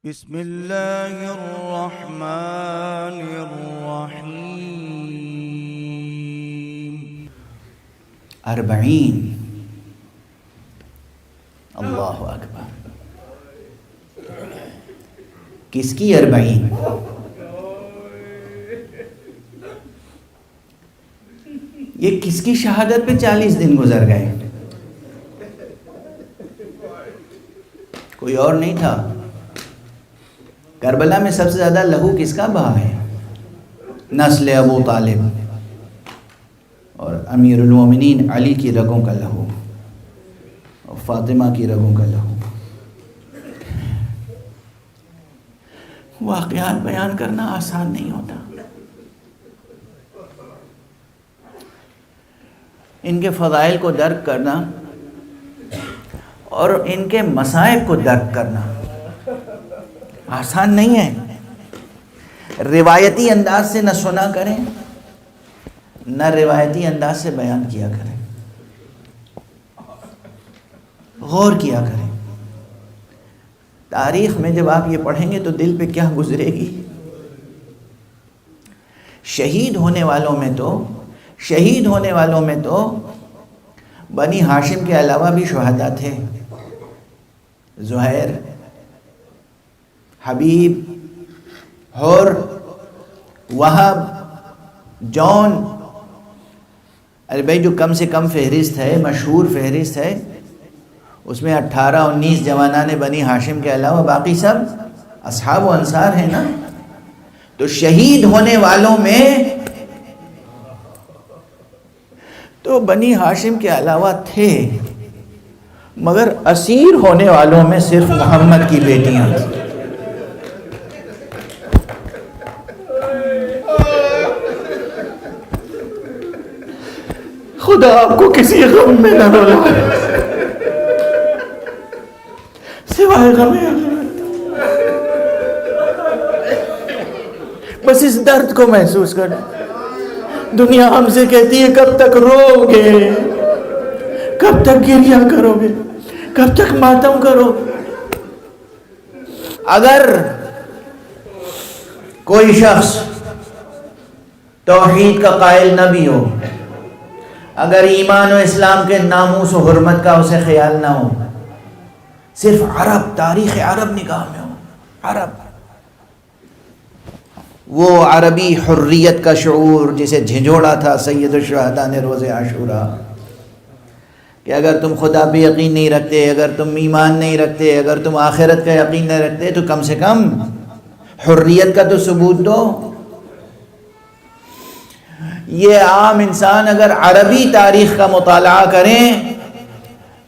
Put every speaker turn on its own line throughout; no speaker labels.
بسم اللہ الرحمن الرحیم
40 اللہ اکبر. کس کی 40؟ یہ کس کی شہادت پہ 40 دن گزر گئے؟ کوئی اور نہیں تھا. کربلا میں سب سے زیادہ لہو کس کا بہا ہے؟ نسل ابو طالب اور امیر المومنین علی کی رگوں کا لہو اور فاطمہ کی رگوں کا لہو. واقعات بیان کرنا آسان نہیں ہوتا. ان کے فضائل کو درک کرنا اور ان کے مصائب کو درک کرنا آسان نہیں ہے. روایتی انداز سے نہ سنا کریں نہ روایتی انداز سے بیان کیا کریں. غور کیا کریں. تاریخ میں جب آپ یہ پڑھیں گے تو دل پہ کیا گزرے گی. شہید ہونے والوں میں تو بنی ہاشم کے علاوہ بھی شہداء تھے. زہیر، حبیب، حر، وہب، جون. ارے بھائی جو کم سے کم فہرست ہے، مشہور فہرست ہے، اس میں 18-19 جوانان بنی ہاشم کے علاوہ باقی سب اصحاب و انصار ہیں نا. تو شہید ہونے والوں میں تو بنی ہاشم کے علاوہ تھے، مگر اسیر ہونے والوں میں صرف محمد کی بیٹیاں تھیں. خدا آپ کو کسی غم میں نہ ڈالے سوائے غم آخرت. بس اس درد کو محسوس کریں. دنیا ہم سے کہتی ہے کب تک رو گے، کب تک گریہ کرو گے، کب تک ماتم کرو. اگر کوئی شخص توحید کا قائل نہ بھی ہو، اگر ایمان و اسلام کے ناموس و حرمت کا اسے خیال نہ ہو، صرف عرب، تاریخ عرب نگاہ میں ہو، عرب، وہ عربی حریت کا شعور جسے جھنجھوڑا تھا سید الشہداء نے روز عاشوراء، کہ اگر تم خدا پہ یقین نہیں رکھتے، اگر تم ایمان نہیں رکھتے، اگر تم آخرت کا یقین نہیں رکھتے، تو کم سے کم حریت کا تو ثبوت دو. یہ عام انسان اگر عربی تاریخ کا مطالعہ کریں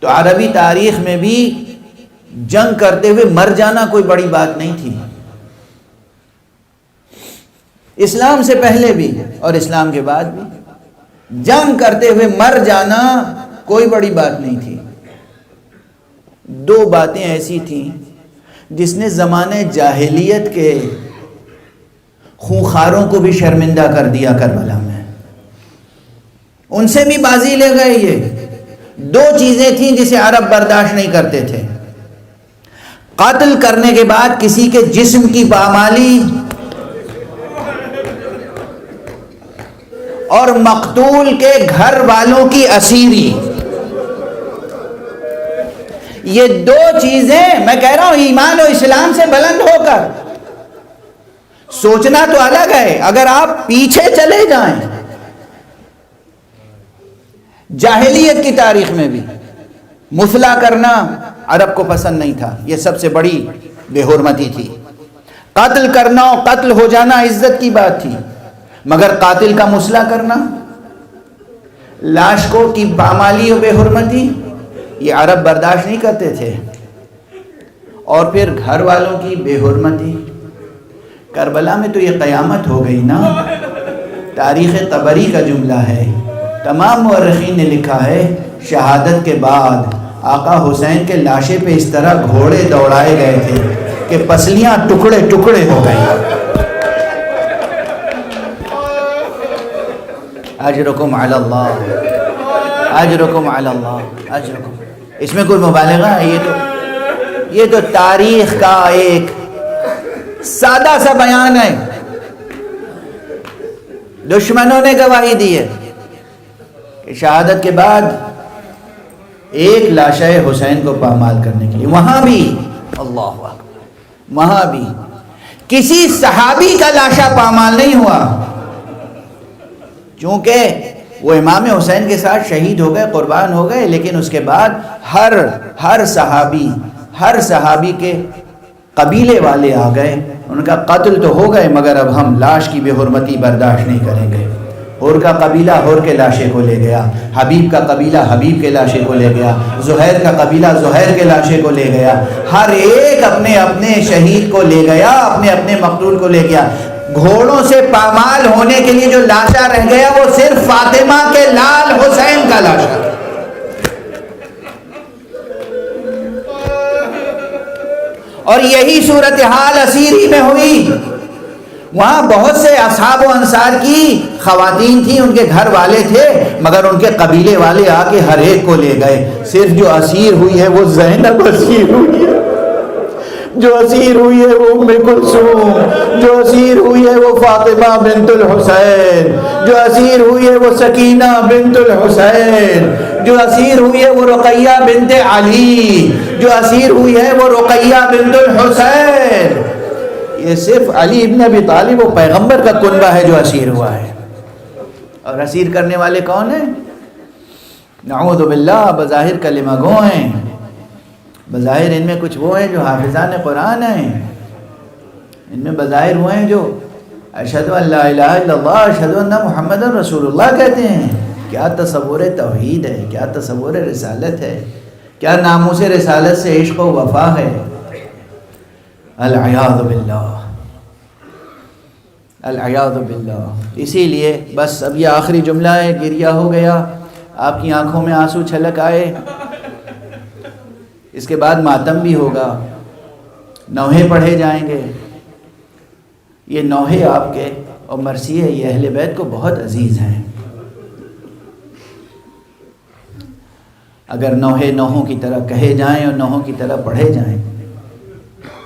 تو عربی تاریخ میں بھی جنگ کرتے ہوئے مر جانا کوئی بڑی بات نہیں تھی. اسلام سے پہلے بھی اور اسلام کے بعد بھی جنگ کرتے ہوئے مر جانا کوئی بڑی بات نہیں تھی. 2 باتیں ایسی تھیں جس نے زمانے جاہلیت کے خونخواروں کو بھی شرمندہ کر دیا کربلا میں. ان سے بھی بازی لے گئے. یہ 2 چیزیں تھیں جسے عرب برداشت نہیں کرتے تھے. قتل کرنے کے بعد کسی کے جسم کی پامالی اور مقتول کے گھر والوں کی اسیری. یہ 2 چیزیں میں کہہ رہا ہوں ایمان و اسلام سے بلند ہو کر سوچنا تو الگ ہے. اگر آپ پیچھے چلے جائیں جاہلیت کی تاریخ میں بھی مثلا کرنا عرب کو پسند نہیں تھا. یہ سب سے بڑی بے حرمتی تھی. قتل کرنا اور قتل ہو جانا عزت کی بات تھی، مگر قاتل کا مثلا کرنا، لاش کو کی پامالی و بے حرمتی، یہ عرب برداشت نہیں کرتے تھے. اور پھر گھر والوں کی بے حرمتی. کربلا میں تو یہ قیامت ہو گئی نا. تاریخ طبری کا جملہ ہے، تمام مورخین نے لکھا ہے شہادت کے بعد آقا حسین کے لاشے پہ اس طرح گھوڑے دوڑائے گئے تھے کہ پسلیاں ٹکڑے ٹکڑے ہو گئیں. اجرکم علی اللہ، اجرکم علی اللہ، اجرکم. اس میں کوئی مبالغہ ہے؟ یہ تو تاریخ کا ایک سادہ سا بیان ہے. دشمنوں نے گواہی دی ہے کہ شہادت کے بعد ایک لاشے حسین کو پامال کرنے کے لیے وہاں بھی اللہ اکبر وہاں بھی کسی صحابی کا لاشا پامال نہیں ہوا، چونکہ وہ امام حسین کے ساتھ شہید ہو گئے، قربان ہو گئے، لیکن اس کے بعد ہر صحابی کے قبیلے والے آ گئے، ان کا قتل تو ہو گئے مگر اب ہم لاش کی بے حرمتی برداشت نہیں کریں گے. ہور کا قبیلہ ہور کے لاشے کو لے گیا، حبیب کا قبیلہ حبیب کے لاشے کو لے گیا، زہیر کا قبیلہ زہیر کے لاشے کو لے گیا، ہر ایک اپنے اپنے شہید کو لے گیا، اپنے اپنے مقتول کو لے گیا. گھوڑوں سے پامال ہونے کے لیے جو لاشا رہ گیا وہ صرف فاطمہ کے لال حسین کا لاشا تھا. اور یہی صورتحال اسیری میں ہوئی. وہاں بہت سے اصحاب و انصار کی خواتین تھیں، ان کے گھر والے تھے، مگر ان کے قبیلے والے آ کے ہر ایک کو لے گئے. صرف جو اسیر ہوئی ہے وہ زینب اسیر ہوئی ہے، جو اسیر ہوئی ہے وہ ام کلثوم، جو اسیر ہوئی ہے وہ فاطمہ بنت الحسین، جو اسیر ہوئی ہے وہ سکینہ بنت الحسین، جو اسیر ہوئی ہے وہ رقیہ بنت علی، جو اسیر ہوئی ہے وہ رقیہ بنت الحسین. یہ صرف علی ابن ابی طالب وہ پیغمبر کا کنبہ ہے جو اسیر ہوا ہے. اور اسیر کرنے والے کون ہیں؟ نعوذ باللہ، بظاہر کلمہ گو ہیں، بظاہر ان میں کچھ وہ ہیں جو حافظان قرآن ہیں، ان میں بظاہر وہ ہیں جو اشہدو ان لا الہ الا اللہ اشہدو ان محمد رسول اللہ کہتے ہیں. کیا تصور توحید ہے، کیا تصور رسالت ہے، کیا ناموس رسالت سے عشق و وفا ہے. العیاذ باللہ، العیاذ باللہ. اسی لیے بس اب یہ آخری جملہ ہے، گریہ ہو گیا، آپ کی آنکھوں میں آنسو چھلک آئے. اس کے بعد ماتم بھی ہوگا، نوحے پڑھے جائیں گے. یہ نوحے آپ کے اور مرثیے یہ اہل بیت کو بہت عزیز ہیں. اگر نوحے نوحوں کی طرح کہے جائیں اور نوحوں کی طرح پڑھے جائیں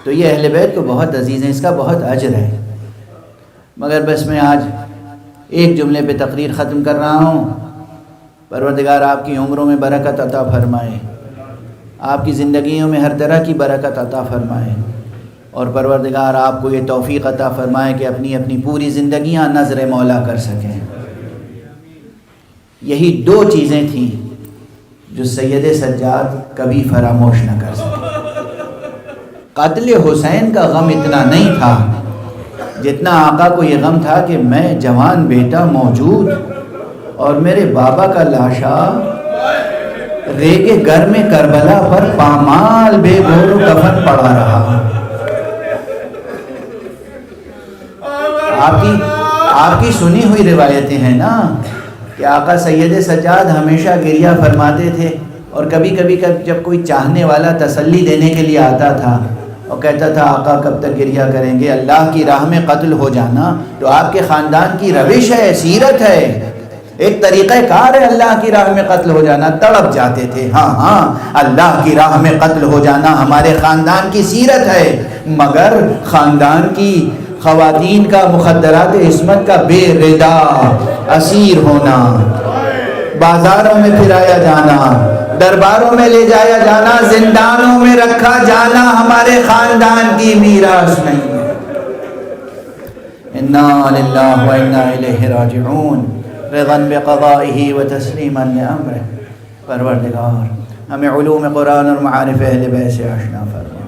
تو یہ اہل بیت کو بہت عزیز ہیں، اس کا بہت اجر ہے. مگر بس میں آج ایک جملے پہ تقریر ختم کر رہا ہوں. پروردگار آپ کی عمروں میں برکت عطا فرمائے، آپ کی زندگیوں میں ہر طرح کی برکت عطا فرمائے، اور پروردگار آپ کو یہ توفیق عطا فرمائے کہ اپنی اپنی پوری زندگیاں نظر مولا کر سکیں. یہی دو چیزیں تھیں جو سید سجاد کبھی فراموش نہ کر سکے. قتل حسین کا غم اتنا نہیں تھا جتنا آقا کو یہ غم تھا کہ میں جوان بیٹا موجود اور میرے بابا کا لاشا ریگ گر میں کربلا پر پامال بے گور و کفن پڑا رہا. آپ کی سنی ہوئی روایتیں ہیں نا کہ آقا سید سجاد ہمیشہ گریہ فرماتے تھے، اور کبھی کبھی جب کوئی چاہنے والا تسلی دینے کے لیے آتا تھا اور کہتا تھا آقا کب تک گریہ کریں گے، اللہ کی راہ میں قتل ہو جانا تو آپ کے خاندان کی روش ہے، سیرت ہے، ایک طریقہ کار ہے اللہ کی راہ میں قتل ہو جانا. تڑپ جاتے تھے، ہاں اللہ کی راہ میں قتل ہو جانا ہمارے خاندان کی سیرت ہے. مگر خاندان کی خواتین کا مخدرات عصمت کا بے ردا اسیر ہونا، بازاروں میں پھرایا جانا، درباروں میں لے جایا جانا، زندانوں میں رکھا جانا ہمارے خاندان کی میراث نہیں ہے. انا للہ و انا الیہ راجعون. رضا بقضائہ و تسلیما لامرہ. پروردگار ہمیں علوم قرآن اور معارف اہل بیت سے آشنا فرما.